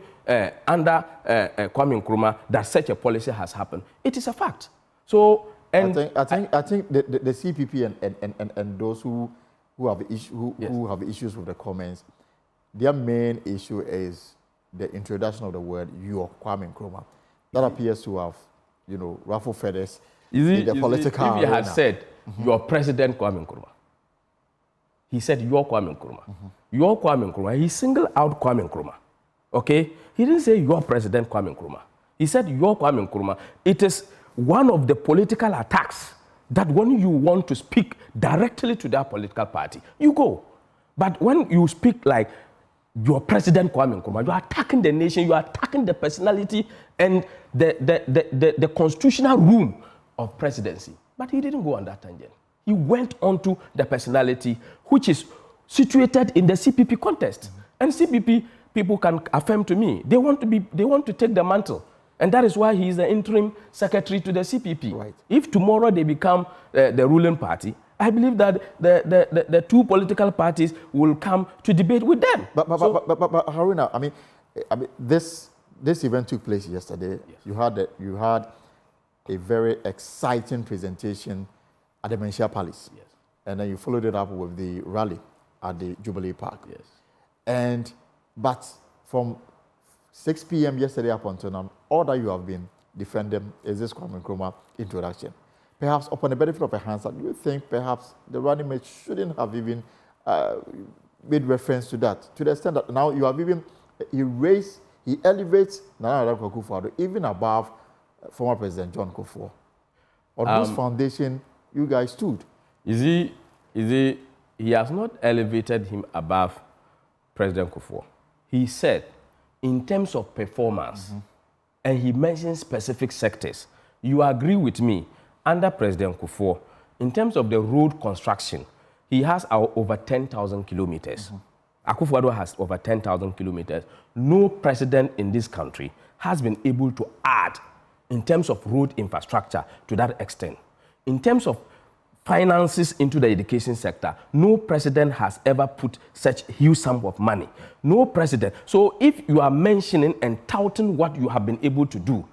under Kwame Nkrumah that such a policy has happened, it is a fact. So and I think the CPP and those who have issues with the comments, their main issue is the introduction of the word "your Kwame Nkrumah." That appears to have, ruffled feathers in the political arena. If he had said, "Your President Kwame Nkrumah," he said, "Your Kwame Nkrumah." Your Kwame Nkrumah. He singled out Kwame Nkrumah. Okay? He didn't say your President Kwame Nkrumah. He said your Kwame Nkrumah. It is one of the political attacks that when you want to speak directly to that political party, you go. But when you speak like your President Kwame Nkrumah, you are attacking the nation, you are attacking the personality and the constitutional room of presidency. But he didn't go on that tangent. He went on to the personality, which is situated in the CPP contest. And CPP people can affirm to me, they want to take the mantle. And that is why he is the interim secretary to the CPP. Right. If tomorrow they become the ruling party, I believe that the two political parties will come to debate with them. But Haruna, I mean, this event took place yesterday. Yes. You had a very exciting presentation at the Menchia Palace. Yes. And then you followed it up with the rally at the Jubilee Park. Yes. But from 6 p.m. yesterday up until now, all that you have been defending is this Kwame Nkrumah introduction. Perhaps upon the benefit of a hindsight, do you think perhaps the running mate shouldn't have even made reference to that, to the extent that now you have even, he elevates Nana Akufo-Addo even above former President John Kufuor, on whose foundation you guys stood? He has not elevated him above President Kufuor. He said, in terms of performance, and he mentioned specific sectors, you agree with me, under President Kufuor, in terms of the road construction, he has over 10,000 kilometers. Akufo-Addo has over 10,000 kilometers. No president in this country has been able to add in terms of road infrastructure to that extent. In terms of finances into the education sector, no president has ever put such huge sum of money. No president. So if you are mentioning and touting what you have been able to do,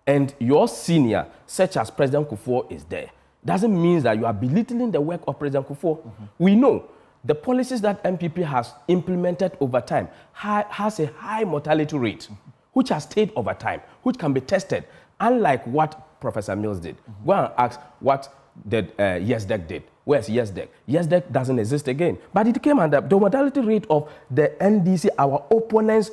and your senior, such as President Kufuor, is there, doesn't mean that you are belittling the work of President Kufuor. We know the policies that NPP has implemented over time has a high mortality rate, which has stayed over time, which can be tested, unlike what Professor Mills did. Go and ask what YesDec did. Where's YesDec? YesDec doesn't exist again. But it came under the mortality rate of the NDC, our opponents'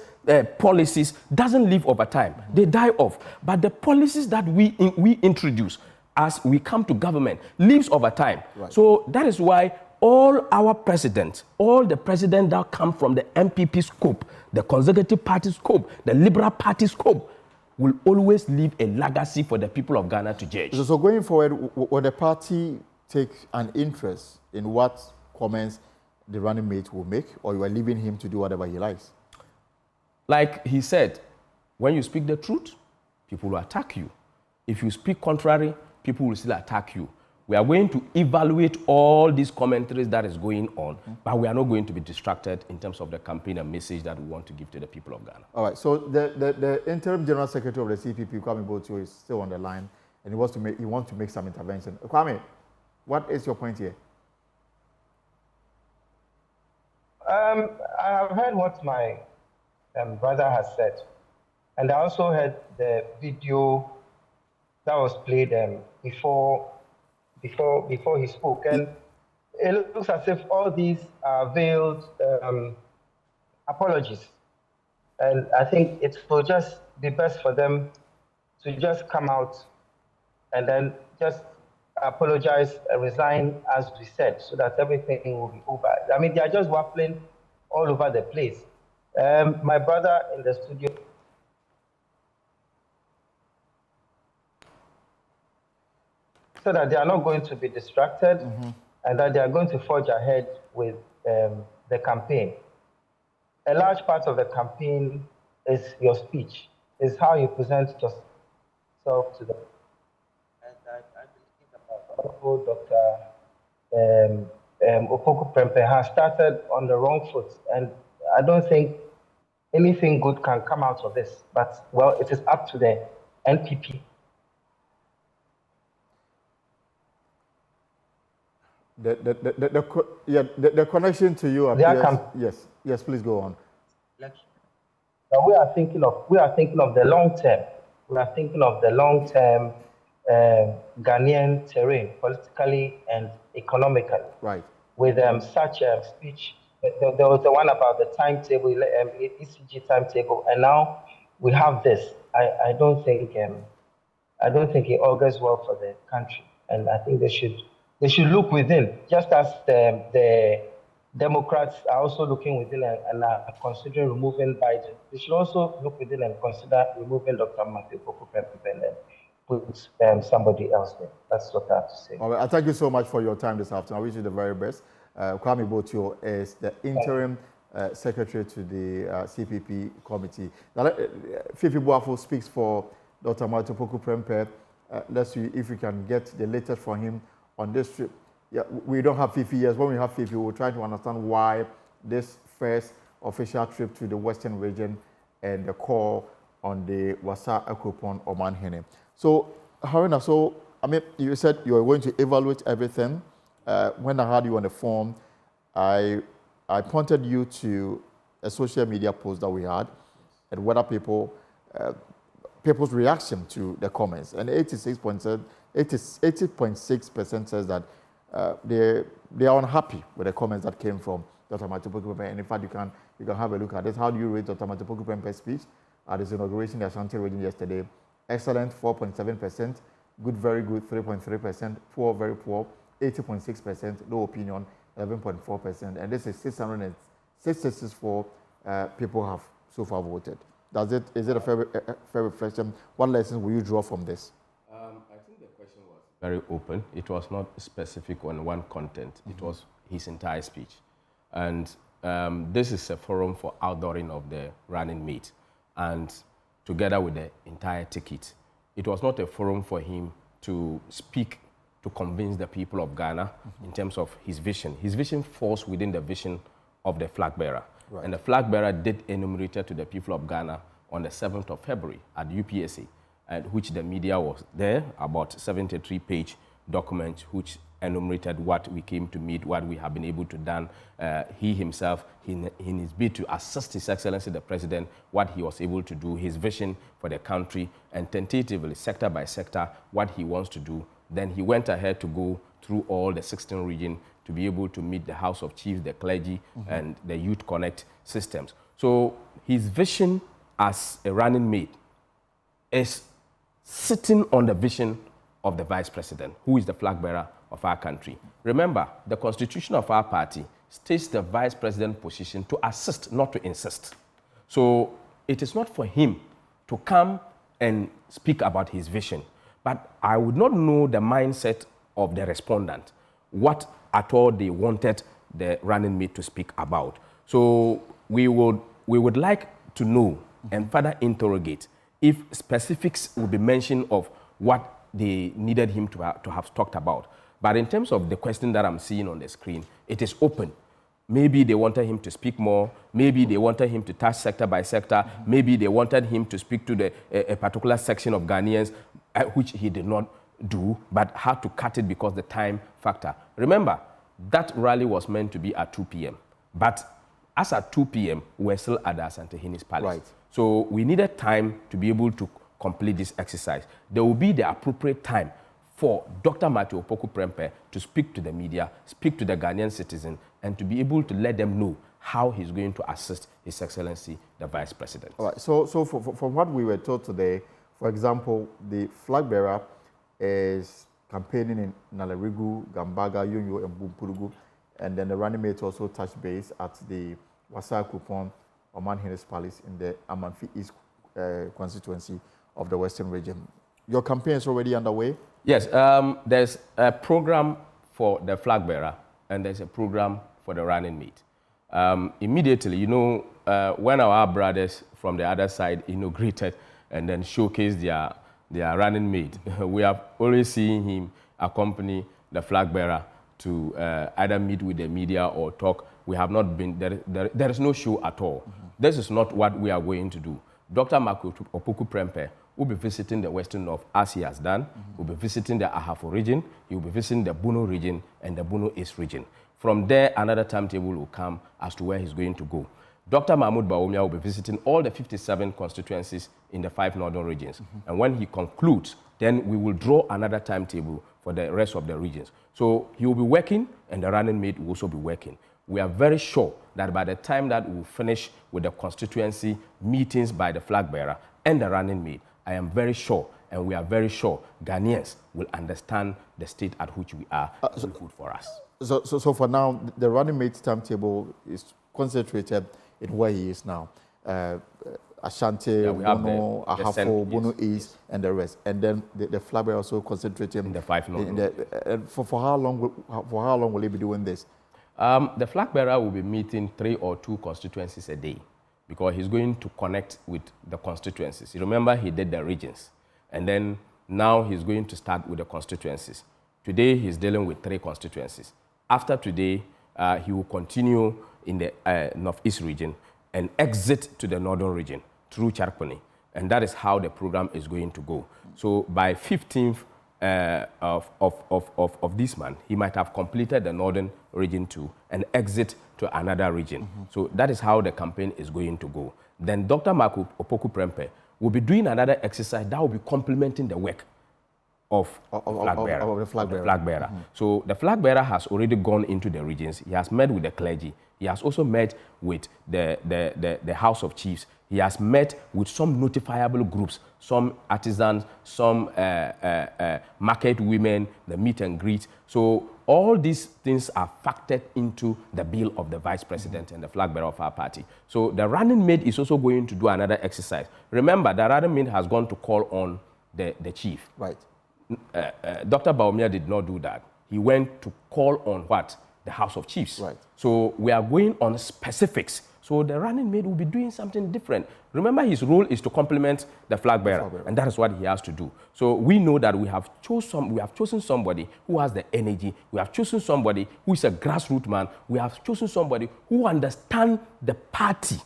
policies, doesn't live over time. They die off. But the policies that we introduce as we come to government lives over time. Right. So that is why all our presidents, all the presidents that come from the NPP scope, the Conservative Party scope, the Liberal Party scope, will always leave a legacy for the people of Ghana to judge. So going forward, will the party take an interest in what comments the running mate will make, or you are leaving him to do whatever he likes? Like he said, when you speak the truth, people will attack you. If you speak contrary, people will still attack you. We are going to evaluate all these commentaries that is going on, but we are not going to be distracted in terms of the campaign and message that we want to give to the people of Ghana. All right, so the interim general secretary of the CPP, Kwame Botu, is still on the line, and he wants to make some intervention. Kwame, what is your point here? I have heard what my brother has said, and I also heard the video that was played before he spoke, and it looks as if all these are veiled apologies, and I think it will just be best for them to just come out and then just apologize, resign, as we said, so that everything will be over. I mean, they are just waffling all over the place. My brother in the studio. So that they are not going to be distracted, and that they are going to forge ahead with the campaign. A large part of the campaign is your speech, is how you present yourself to them. And I believe that Dr. Opoku Prempeh has started on the wrong foot, and I don't think anything good can come out of this. But, well, it is up to the NPP. The connection to you appears. Yes, please go on. We are thinking of the long term. We are thinking of the long term Ghanaian terrain, politically and economically. Right. With such a speech, there was the one about the timetable, ECG timetable, and now we have this. I don't think it augurs well for the country, and I think they should look within, just as the Democrats are also looking within and are considering removing Biden. They should also look within and consider removing Dr. Matthew Opoku Prempeh and then put somebody else there. That's what I have to say. All right, I thank you so much for your time this afternoon. I wish you the very best. Kwame Botio is the interim secretary to the CPP committee. Now, Fifi Boafo speaks for Dr. Matthew Opoku Prempeh. Let's see if we can get the latest from him on this trip. Yeah, we don't have Fifi yet. When we have Fifi, we'll try to understand why this first official trip to the Western region and the call on the Wasa Akropon Omanhene. So, Haruna, I mean, you said you were going to evaluate everything. When I had you on the phone, I pointed you to a social media post that we had and whether people's reaction to the comments. And 80.6% says that they are unhappy with the comments that came from Dr. Matthew Opoku Prempeh. And in fact, you can have a look at this. How do you rate Dr. Matthew Opoku Prempeh's speech at his inauguration in the Ashanti region yesterday? Excellent, 4.7%. Good, very good, 3.3%. Poor, very poor, 80.6%. Low opinion, 11.4%. And this is 664 people have so far voted. Is it a fair reflection? What lessons will you draw from this? I think the question was very open. It was not specific on one content. It was his entire speech. And this is a forum for outdooring of the running mate. And together with the entire ticket, it was not a forum for him to speak to convince the people of Ghana in terms of his vision. His vision falls within the vision of the flag bearer. Right. And the flag bearer did enumerate to the people of Ghana on the 7th of February at UPSA, which the media was there, about 73-page document which enumerated what we came to meet, what we have been able to done. He himself, in his bid to assist His Excellency the President, what he was able to do, his vision for the country, and tentatively, sector by sector, what he wants to do. Then he went ahead to go through all the 16 regions to be able to meet the House of Chiefs, the clergy, and the Youth Connect systems. So his vision as a running mate is sitting on the vision of the Vice President, who is the flag bearer of our country. Remember, the constitution of our party states the Vice President position to assist, not to insist. So it is not for him to come and speak about his vision. But I would not know the mindset of the respondent, what at all they wanted the running mate to speak about. So we would like to know and further interrogate if specifics will be mentioned of what they needed him to have talked about. But in terms of the question that I'm seeing on the screen, it is open. Maybe they wanted him to speak more. Maybe they wanted him to touch sector by sector. Maybe they wanted him to speak to a particular section of Ghanaians, which he did not do, but had to cut it because the time factor. Remember, that rally was meant to be at 2 p.m. But As at 2 p.m., we're still at the Asante Henny's Palace. Right. So we needed time to be able to complete this exercise. There will be the appropriate time for Dr. Matthew Opoku Prempeh to speak to the media, speak to the Ghanaian citizen, and to be able to let them know how he's going to assist His Excellency, the Vice President. All right. So from what we were told today, for example, the flag bearer is campaigning in Nalerigu, Gambaga, Yonyo, and Bumpurugu, and then the running mate also touched base at the Wasa Kupon Oman Henry's Palace in the Amanfi East constituency of the Western region. Your campaign is already underway? Yes, there's a program for the flag bearer and there's a program for the running mate. Immediately, you know, when our brothers from the other side inaugurated and then showcased their running mate, we have always seen him accompany the flag bearer to either meet with the media or talk. We have not been, there is no show at all. This is not what we are going to do. Dr. Matthew Opoku Prempeh will be visiting the Western North as he has done. Will be visiting the Ahafo region. He will be visiting the Bono region and the Bono East region. From there, another timetable will come as to where he's going to go. Dr. Mahmoud Bawumia will be visiting all the 57 constituencies in the 5 northern regions. And when he concludes, then we will draw another timetable for the rest of the regions. So he will be working and the running mate will also be working. We are very sure that by the time that we will finish with the constituency meetings by the flag bearer and the running mate, I am very sure, and we are very sure, Ghanaians will understand the state at which we are good for us. So for now, the running mate timetable is concentrated in where he is now. Ashanti, Bono, Ahafo, Bono East, and the rest. And then the flag bearer also concentrating in the 5 northern. For how long will he be doing this? The flag bearer will be meeting 3 or 2 constituencies a day because he's going to connect with the constituencies. You remember he did the regions, and then now he's going to start with the constituencies. Today he's dealing with 3 constituencies. After today, he will continue in the Northeast region and exit to the Northern region through Charpani, and that is how the program is going to go. So by 15th of this month, he might have completed the Northern region too and exit to another region. So that is how the campaign is going to go. Then Dr. Matthew Opoku Prempeh will be doing another exercise that will be complementing the work of the flag bearer. So the flag bearer has already gone into the regions. He has met with the clergy. He has also met with the House of Chiefs. He has met with some notifiable groups, some artisans, some market women, the meet and greet. So all these things are factored into the bill of the Vice President and the flag bearer of our party. So the running mate is also going to do another exercise. Remember, the running mate has gone to call on the chief. Right. Dr. Bawumia did not do that. He went to call on what? The House of Chiefs. Right. So we are going on specifics. So the running mate will be doing something different. Remember, his role is to complement the flag bearer, and that is what he has to do. So we know that we have chosen somebody who has the energy. We have chosen somebody who is a grassroots man. We have chosen somebody who understands the party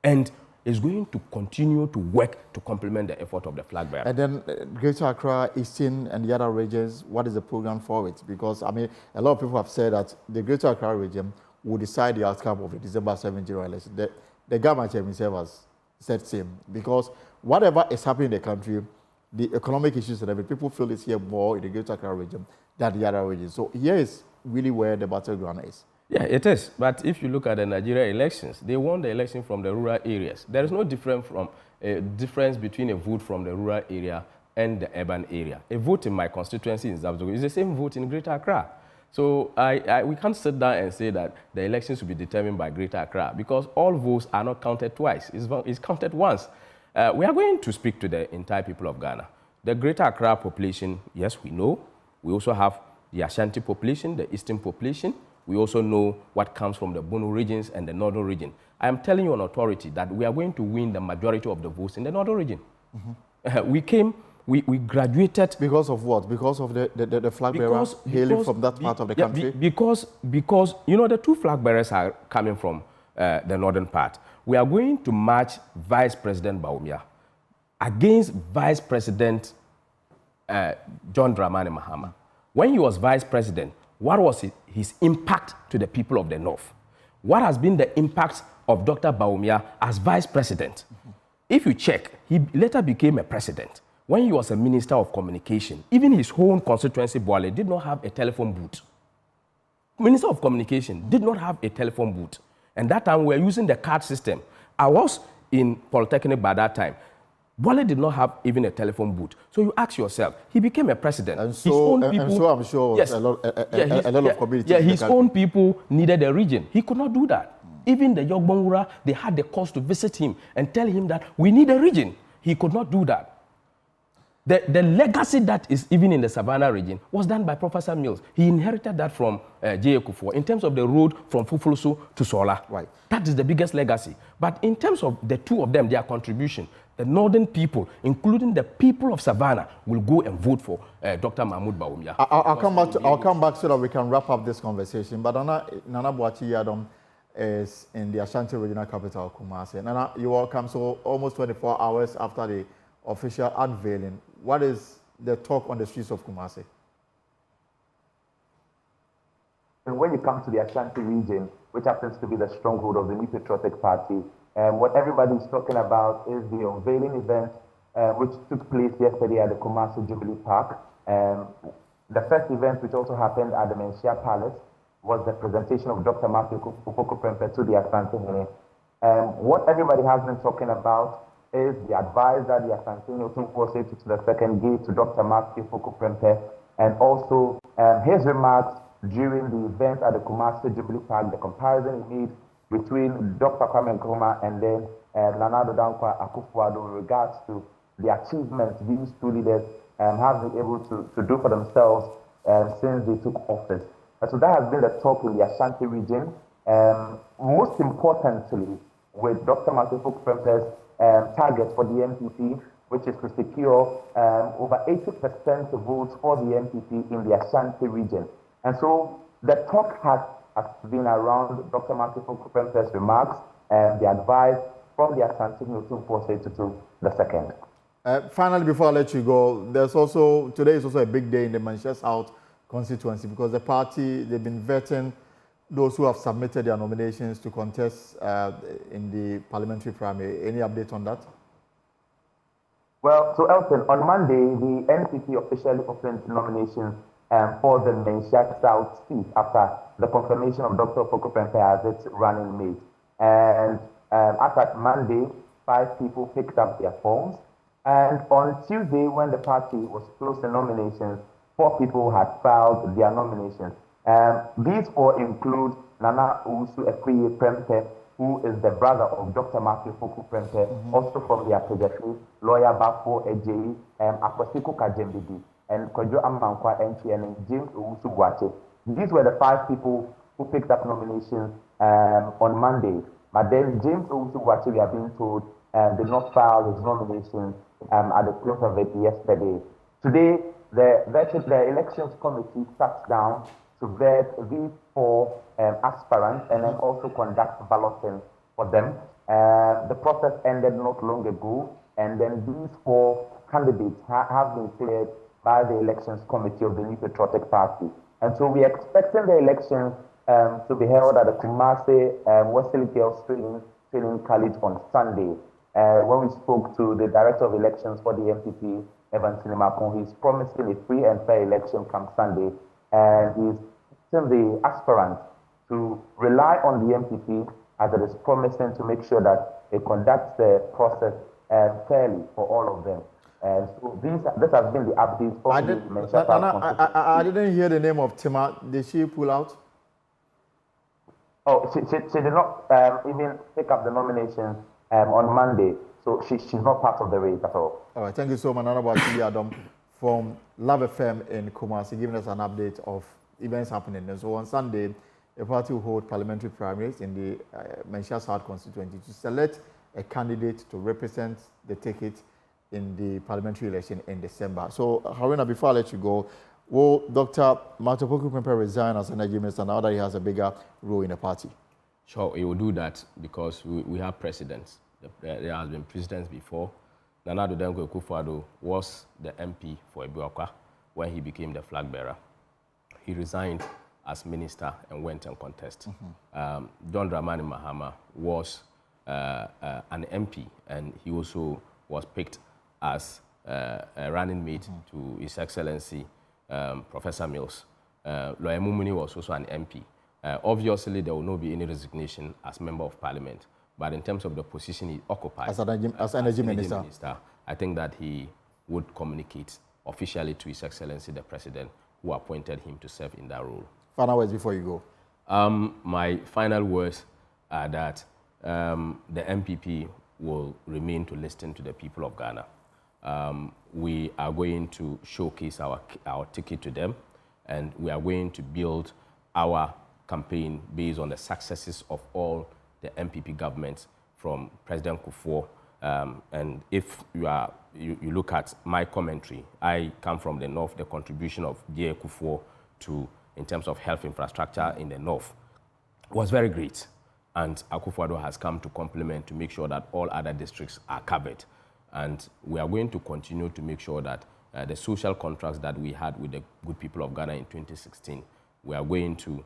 and is going to continue to work to complement the effort of the flag bearer. And then Greater Accra, Eastern, and the other regions, what is the program for it? Because, I mean, a lot of people have said that the Greater Accra region will decide the outcome of the December 7 general election. The government himself has said same, because whatever is happening in the country, the economic issues and everything, people feel it's here more in the Greater Accra region than the other regions. So here is really where the battleground is. Yeah, it is. But if you look at the Nigeria elections, they won the election from the rural areas. There is no difference between a vote from the rural area and the urban area. A vote in my constituency in Zabzogo is the same vote in Greater Accra. So we can't sit down and say that the elections will be determined by Greater Accra because all votes are not counted twice. It's counted once. We are going to speak to the entire people of Ghana. The Greater Accra population, yes, we know. We also have the Ashanti population, the Eastern population. We also know what comes from the Bono regions and the Northern region. I am telling you on authority that we are going to win the majority of the votes in the Northern region. We graduated. Because of what? Because of the flag bearer hailing from that part of the country? Because, you know, the 2 flag bearers are coming from the northern part. We are going to match Vice President Bawumia against Vice President John Dramani Mahama. When he was Vice President, what was his impact to the people of the North? What has been the impact of Dr. Bawumia as vice president? If you check, he later became a president. When he was a minister of communication, even his own constituency, Boale, did not have a telephone booth. Minister of communication did not have a telephone booth. And that time, we were using the card system. I was in Polytechnic by that time. Boale did not have even a telephone booth. So you ask yourself, he became a president. And so, I'm sure yes, a lot of communities. Yeah, his own people needed a region. He could not do that. Even the Yogbongura, they had the cause to visit him and tell him that we need a region. He could not do that. The legacy that is even in the Savannah region was done by Professor Mills. He inherited that from J.A. Kufuor in terms of the road from Fufulusu to Sola. Right. That is the biggest legacy. But in terms of the two of them, their contribution, the northern people, including the people of Savannah, will go and vote for Dr. Mahmoud Bawumia. I'll come back so that we can wrap up this conversation. But Nana Boachi Yadom is in the Ashanti Regional Capital, Kumasi. Nana, you welcome. So almost 24 hours after the official unveiling, what is the talk on the streets of Kumasi? And when you come to the Ashanti region, which happens to be the stronghold of the New Patriotic Party, what everybody is talking about is the unveiling event, which took place yesterday at the Kumasi Jubilee Park. The first event, which also happened at the Menchia Palace, was the presentation of Dr. Matthew Prempeh to the Ashanti Hene. What everybody has been talking about is the advice that the Ashanti Otunfuo to the second gave to Dr. Matthew Prempeh, and also his remarks during the event at the Kumasi Jubilee Park, the comparison he made between Dr. Nkrumah and then Nana Addo Dankwa Akufo-Addo in regards to the achievements these two leaders have been able to do for themselves since they took office. So that has been the talk in the Ashanti region. Most importantly, with Dr. Matthew Prempeh's target for the NPP, which is to secure over 80% votes for the NPP in the Ashanti region. And so the talk has been around Dr. Matthew Prempeh's remarks and the advice from the Ashanti Otunfuo to the second. Finally, before I let you go, today is also a big day in the Manchester South constituency because the party, they've been vetting those who have submitted their nominations to contest in the parliamentary primary. Any update on that? Well, so Elton, on Monday, the NPP officially opened nominations for the Menchia South seat after the confirmation of Dr. Prempeh as its running mate. And as at Monday, 5 people picked up their forms. And on Tuesday, when the party was closing nominations, 4 people had filed their nominations. These 4 include Nana Owusu Ekwiye Prempeh, who is the brother of Dr. Matthew Prempeh, also from the Apejati, lawyer Bafo Ejeyi, Akwasiku Kajembidi, and Kojo Amankwa NT, and James Owusu Boache. These were the 5 people who picked up nominations on Monday. But then James Owusu Boache, we have been told, did not file his nomination at the close of it yesterday. Today, the elections committee sat down to vet these 4 aspirants and then also conduct balloting for them. The process ended not long ago, and then these 4 candidates have been cleared by the elections committee of the New Patriotic Party. And so we are expecting the elections to be held at the Kumasi Wesley Girls Training College on Sunday. When we spoke to the director of elections for the NPP, Evan Sinemakon, he's promising a free and fair election come Sunday, and he's telling the aspirants to rely on the NPP as it is promising to make sure that it conducts the process fairly for all of them. And so this has been the update for I didn't hear the name of Tima. Did she pull out? Oh, she did not even pick up the nomination on Monday, so she's not part of the race at all. All right, thank you so much, Nana Boachi Adam from Love FM in Kumasi, giving us an update of events happening. And so on Sunday, the party will hold parliamentary primaries in the Menchia South constituency to select a candidate to represent the ticket in the parliamentary election in December. So, Haruna, before I let you go, will Dr. Matthew Prempeh resign as energy minister now that he has a bigger role in the party? Sure, he will do that because we have precedents. There has been precedents before. Nana Addo Dankwa Akufo-Addo was the MP for Ebuakwa when he became the flag bearer. He resigned as minister and went and contest. John Dramani Mahama was an MP, and he also was picked as a running mate to His Excellency Professor Mills. Lawyer Mumuni was also an MP. Obviously, there will not be any resignation as Member of Parliament, but in terms of the position he occupied as Energy Minister, I think that he would communicate officially to His Excellency the President, who appointed him to serve in that role. Final words before you go. My final words are that the MPP will remain to listen to the people of Ghana. We are going to showcase our ticket to them, and we are going to build our campaign based on the successes of all the MPP governments from President Kufuor. And if you look at my commentary, I come from the north. The contribution of J. Kufuor in terms of health infrastructure in the north was very great. And Akufo-Addo has come to complement to make sure that all other districts are covered. And we are going to continue to make sure that the social contracts that we had with the good people of Ghana in 2016, we are going to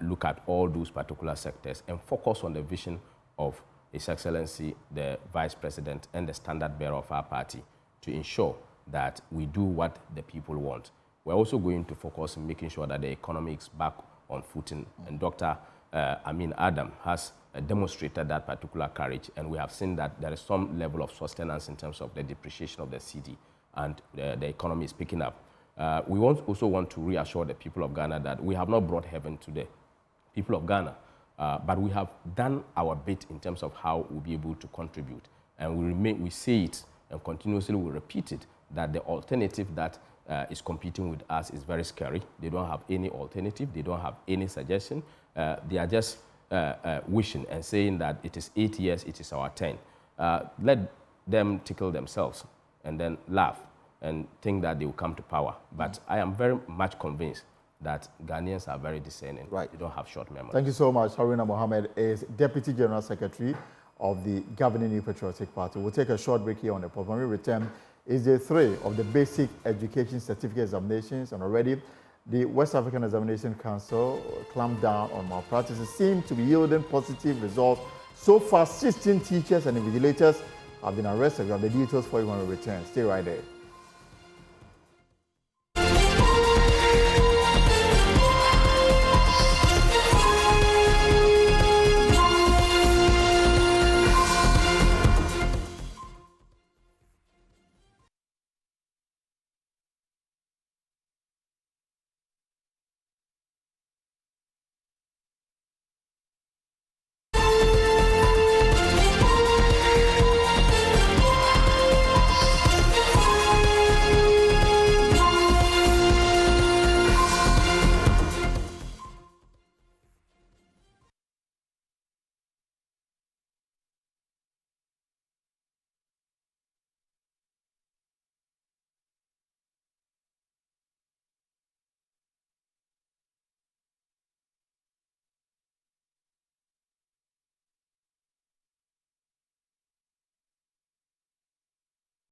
look at all those particular sectors and focus on the vision of His Excellency, the Vice President, and the standard bearer of our party to ensure that we do what the people want. We're also going to focus on making sure that the economy is back on footing. And Dr. Amin Adam has demonstrated that particular courage, and we have seen that there is some level of sustenance in terms of the depreciation of the cedi, and the economy is picking up. We also want to reassure the people of Ghana that we have not brought heaven to the people of Ghana, but we have done our bit in terms of how we'll be able to contribute. And we say it and continuously we repeat it, that the alternative that is competing with us is very scary. They don't have any alternative. They don't have any suggestion. They are just wishing and saying that it is 8 years, it is our turn. Let them tickle themselves and then laugh and think that they will come to power. But I am very much convinced that Ghanaians are very discerning. Right. They don't have short memories. Thank you so much. Haruna Mohammed is Deputy General Secretary of the governing New Patriotic Party. We'll take a short break here on the pod. When we return, is day 3 of the basic education certificate examinations, and already the West African Examination Council clamped down on malpractices, seem to be yielding positive results. So far, 16 teachers and invigilators have been arrested. We have the details for you when we return. Stay right there.